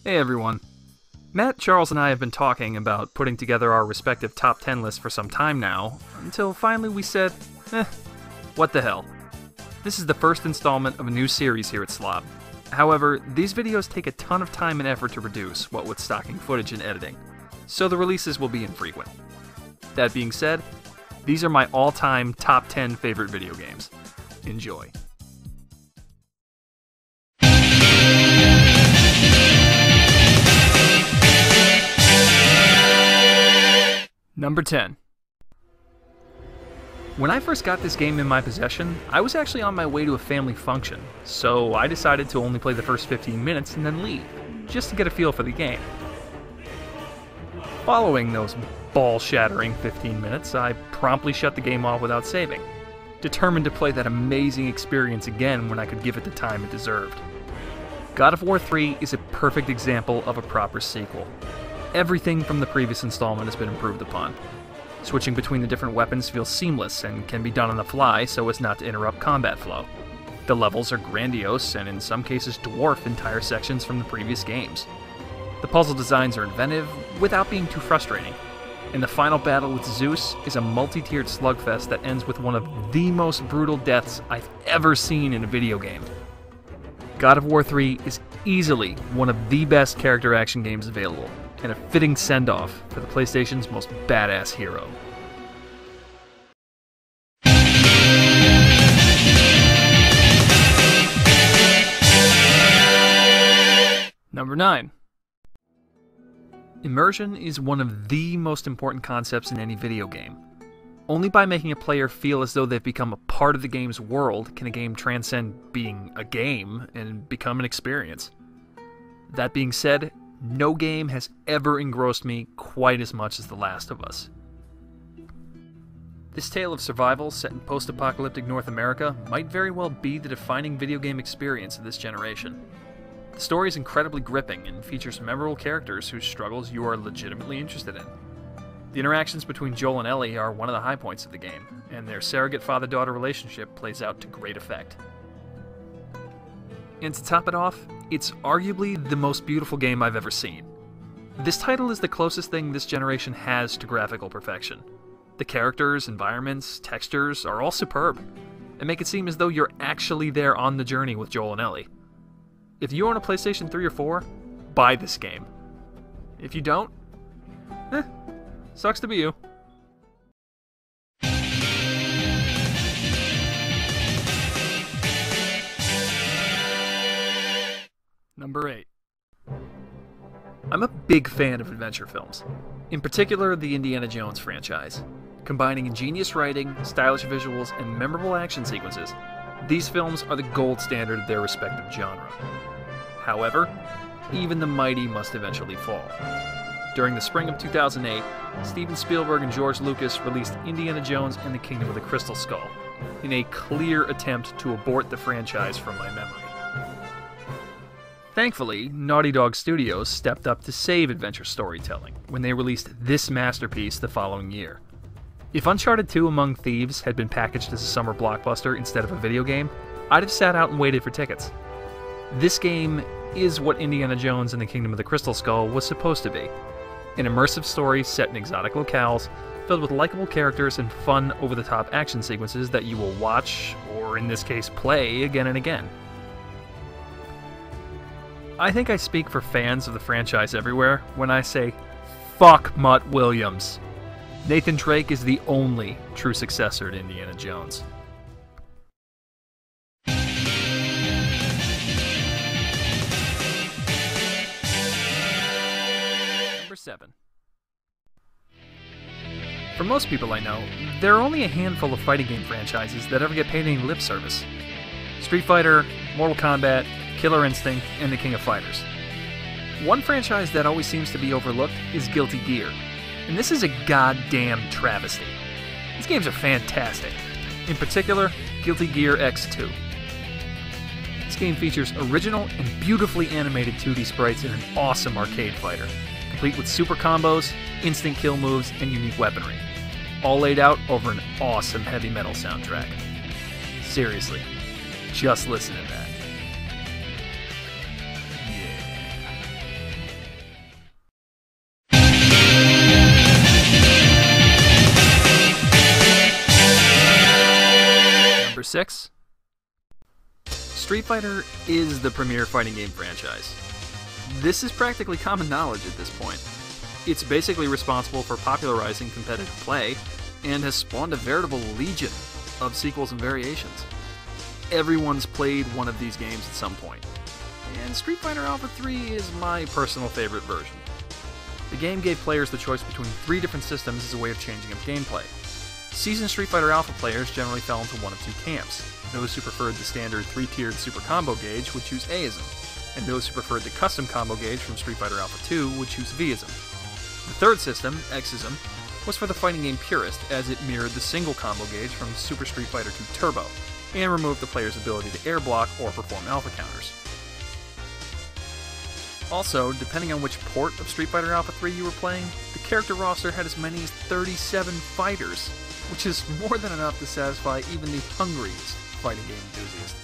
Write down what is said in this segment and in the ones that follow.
Hey everyone. Matt, Charles, and I have been talking about putting together our respective top 10 lists for some time now, until finally we said, what the hell. This is the first installment of a new series here at S.L.o.B. However, these videos take a ton of time and effort to produce, what with stocking footage and editing, so the releases will be infrequent. That being said, these are my all-time top 10 favorite video games. Enjoy. Number 10. When I first got this game in my possession, I was actually on my way to a family function, so I decided to only play the first 15 minutes and then leave, just to get a feel for the game. Following those ball-shattering 15 minutes, I promptly shut the game off without saving, determined to play that amazing experience again when I could give it the time it deserved. God of War 3 is a perfect example of a proper sequel. Everything from the previous installment has been improved upon. Switching between the different weapons feels seamless and can be done on the fly so as not to interrupt combat flow. The levels are grandiose and in some cases dwarf entire sections from the previous games. The puzzle designs are inventive without being too frustrating. And the final battle with Zeus is a multi-tiered slugfest that ends with one of the most brutal deaths I've ever seen in a video game. God of War 3 is easily one of the best character action games available, and a fitting send-off for the PlayStation's most badass hero. Number 9. Immersion is one of the most important concepts in any video game. Only by making a player feel as though they've become a part of the game's world can a game transcend being a game and become an experience. That being said, no game has ever engrossed me quite as much as The Last of Us. This tale of survival set in post-apocalyptic North America might very well be the defining video game experience of this generation. The story is incredibly gripping and features memorable characters whose struggles you are legitimately interested in. The interactions between Joel and Ellie are one of the high points of the game, and their surrogate father-daughter relationship plays out to great effect. And to top it off, it's arguably the most beautiful game I've ever seen. This title is the closest thing this generation has to graphical perfection. The characters, environments, textures are all superb, and make it seem as though you're actually there on the journey with Joel and Ellie. If you own a PlayStation 3 or 4, buy this game. If you don't, sucks to be you. Number 8. I'm a big fan of adventure films, in particular the Indiana Jones franchise. Combining ingenious writing, stylish visuals, and memorable action sequences, these films are the gold standard of their respective genre. However, even the mighty must eventually fall. During the spring of 2008, Steven Spielberg and George Lucas released Indiana Jones and the Kingdom of the Crystal Skull, in a clear attempt to abort the franchise from my memory. Thankfully, Naughty Dog Studios stepped up to save adventure storytelling when they released this masterpiece the following year. If Uncharted 2 Among Thieves had been packaged as a summer blockbuster instead of a video game, I'd have sat out and waited for tickets. This game is what Indiana Jones and the Kingdom of the Crystal Skull was supposed to be. An immersive story set in exotic locales, filled with likable characters and fun over-the-top action sequences that you will watch, or in this case play, again and again. I think I speak for fans of the franchise everywhere when I say, fuck Mutt Williams. Nathan Drake is the only true successor to Indiana Jones. Number 7. For most people I know, there are only a handful of fighting game franchises that ever get paid any lip service. Street Fighter, Mortal Kombat, Killer Instinct, and the King of Fighters. One franchise that always seems to be overlooked is Guilty Gear, and this is a goddamn travesty. These games are fantastic. In particular, Guilty Gear X2. This game features original and beautifully animated 2D sprites in an awesome arcade fighter, complete with super combos, instant kill moves, and unique weaponry, all laid out over an awesome heavy metal soundtrack. Seriously, just listen to that. 6. Street Fighter is the premier fighting game franchise. This is practically common knowledge at this point. It's basically responsible for popularizing competitive play, and has spawned a veritable legion of sequels and variations. Everyone's played one of these games at some point, and Street Fighter Alpha 3 is my personal favorite version. The game gave players the choice between 3 different systems as a way of changing up gameplay. Seasoned Street Fighter Alpha players generally fell into one of 2 camps. Those who preferred the standard 3-tiered Super Combo gauge would choose Aism, and those who preferred the custom combo gauge from Street Fighter Alpha 2 would choose Vism. The third system, Xism, was for the fighting game purist, as it mirrored the single combo gauge from Super Street Fighter 2 Turbo, and removed the player's ability to air block or perform alpha counters. Also, depending on which port of Street Fighter Alpha 3 you were playing, the character roster had as many as 37 fighters, which is more than enough to satisfy even the hungriest fighting game enthusiast.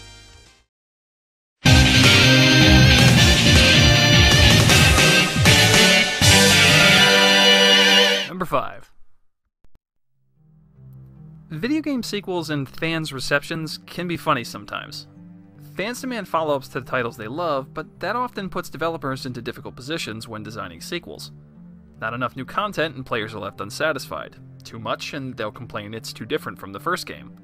Number 5. Video game sequels and fans' receptions can be funny sometimes. Fans demand follow-ups to the titles they love, but that often puts developers into difficult positions when designing sequels. Not enough new content and players are left unsatisfied. Too much and they'll complain it's too different from the first game.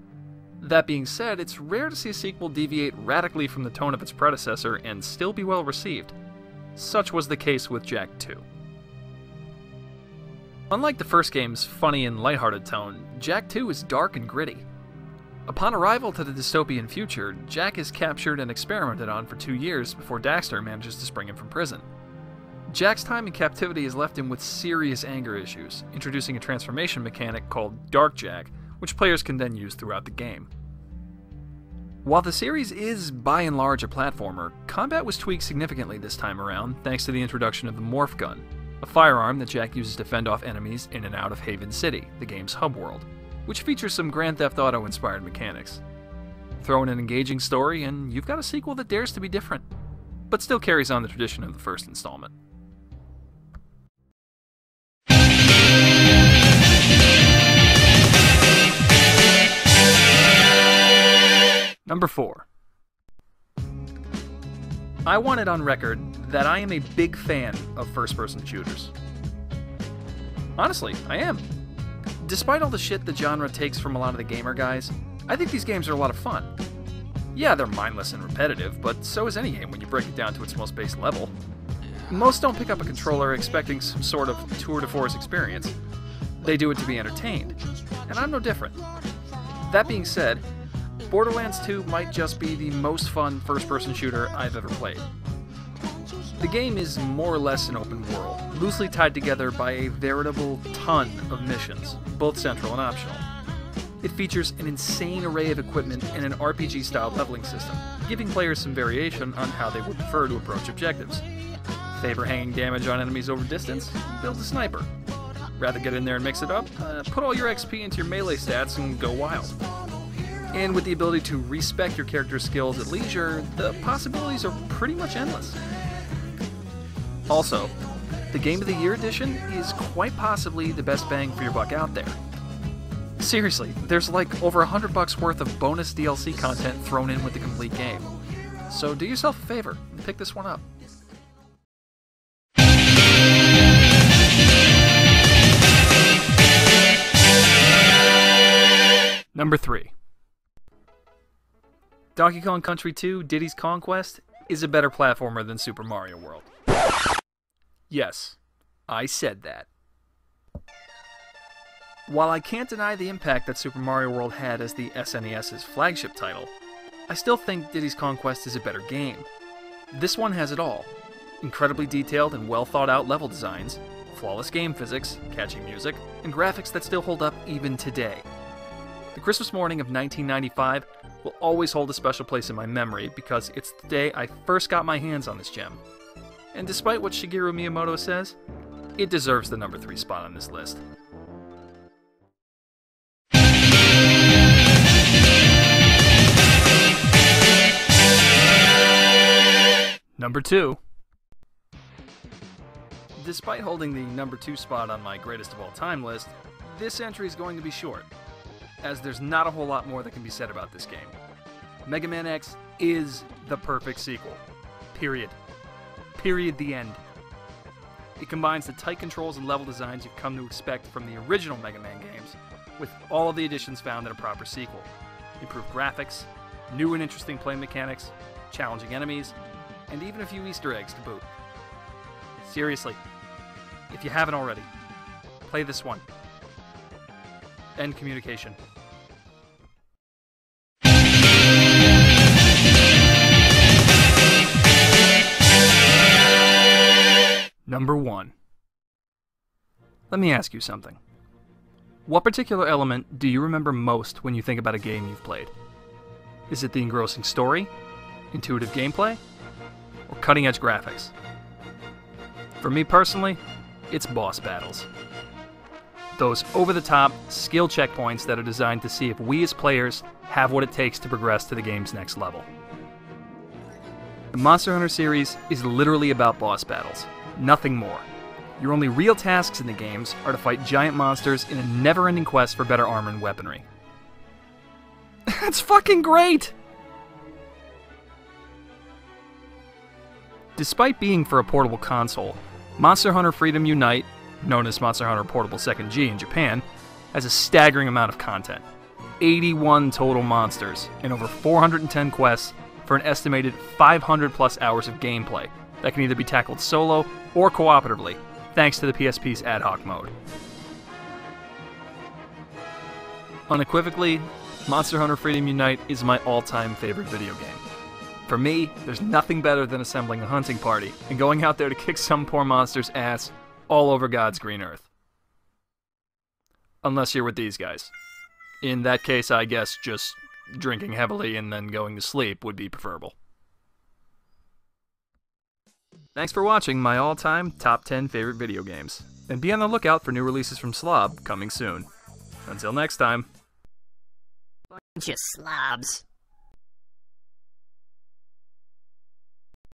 That being said, it's rare to see a sequel deviate radically from the tone of its predecessor and still be well received. Such was the case with Jak 2. Unlike the first game's funny and lighthearted tone, Jak 2 is dark and gritty. Upon arrival to the dystopian future, Jak is captured and experimented on for 2 years before Daxter manages to spring him from prison. Jak's time in captivity has left him with serious anger issues, introducing a transformation mechanic called Dark Jak, which players can then use throughout the game. While the series is, by and large, a platformer, combat was tweaked significantly this time around thanks to the introduction of the Morph Gun, a firearm that Jak uses to fend off enemies in and out of Haven City, the game's hub world, which features some Grand Theft Auto-inspired mechanics. Throw in an engaging story, and you've got a sequel that dares to be different, but still carries on the tradition of the first installment. Number 4. I want it on record that I am a big fan of first-person shooters. Honestly, I am. Despite all the shit the genre takes from a lot of the gamer guys, I think these games are a lot of fun. Yeah, they're mindless and repetitive, but so is any game when you break it down to its most base level. Most don't pick up a controller expecting some sort of tour de force experience. They do it to be entertained, and I'm no different. That being said, Borderlands 2 might just be the most fun first-person shooter I've ever played. The game is more or less an open world, loosely tied together by a veritable ton of missions, both central and optional. It features an insane array of equipment and an RPG-style leveling system, giving players some variation on how they would prefer to approach objectives. Favor hanging damage on enemies over distance? Build a sniper. Rather get in there and mix it up? Put all your XP into your melee stats and go wild. And with the ability to respec your character's skills at leisure, the possibilities are pretty much endless. Also, the Game of the Year edition is quite possibly the best bang for your buck out there. Seriously, there's like over $100 worth of bonus DLC content thrown in with the complete game. So do yourself a favor and pick this one up. Number 3. Donkey Kong Country 2 Diddy's Conquest is a better platformer than Super Mario World. Yes, I said that. While I can't deny the impact that Super Mario World had as the SNES's flagship title, I still think Diddy's Conquest is a better game. This one has it all. Incredibly detailed and well thought out level designs, flawless game physics, catchy music, and graphics that still hold up even today. The Christmas morning of 1995 will always hold a special place in my memory because it's the day I first got my hands on this gem. And despite what Shigeru Miyamoto says, it deserves the number 3 spot on this list. Number 2. Despite holding the number 2 spot on my greatest of all time list, this entry is going to be short. as there's not a whole lot more that can be said about this game. Mega Man X is the perfect sequel. Period. Period, the end. It combines the tight controls and level designs you've come to expect from the original Mega Man games, with all of the additions found in a proper sequel. Improved graphics, new and interesting play mechanics, challenging enemies, and even a few Easter eggs to boot. Seriously, if you haven't already, play this one. End communication. Number 1. Let me ask you something. What particular element do you remember most when you think about a game you've played? Is it the engrossing story, intuitive gameplay, or cutting-edge graphics? For me personally, it's boss battles. Those over-the-top skill checkpoints that are designed to see if we as players have what it takes to progress to the game's next level. The Monster Hunter series is literally about boss battles, nothing more. Your only real tasks in the games are to fight giant monsters in a never-ending quest for better armor and weaponry. That's fucking great! Despite being for a portable console, Monster Hunter Freedom Unite, known as Monster Hunter Portable 2nd G in Japan, has a staggering amount of content. 81 total monsters, and over 410 quests for an estimated 500 plus hours of gameplay that can either be tackled solo or cooperatively, thanks to the PSP's ad hoc mode. Unequivocally, Monster Hunter Freedom Unite is my all-time favorite video game. For me, there's nothing better than assembling a hunting party and going out there to kick some poor monster's ass all over God's green earth. Unless you're with these guys. In that case, I guess just drinking heavily and then going to sleep would be preferable. Thanks for watching my all-time top 10 favorite video games, and be on the lookout for new releases from S.L.o.B coming soon. Until next time. Bunch of slobs.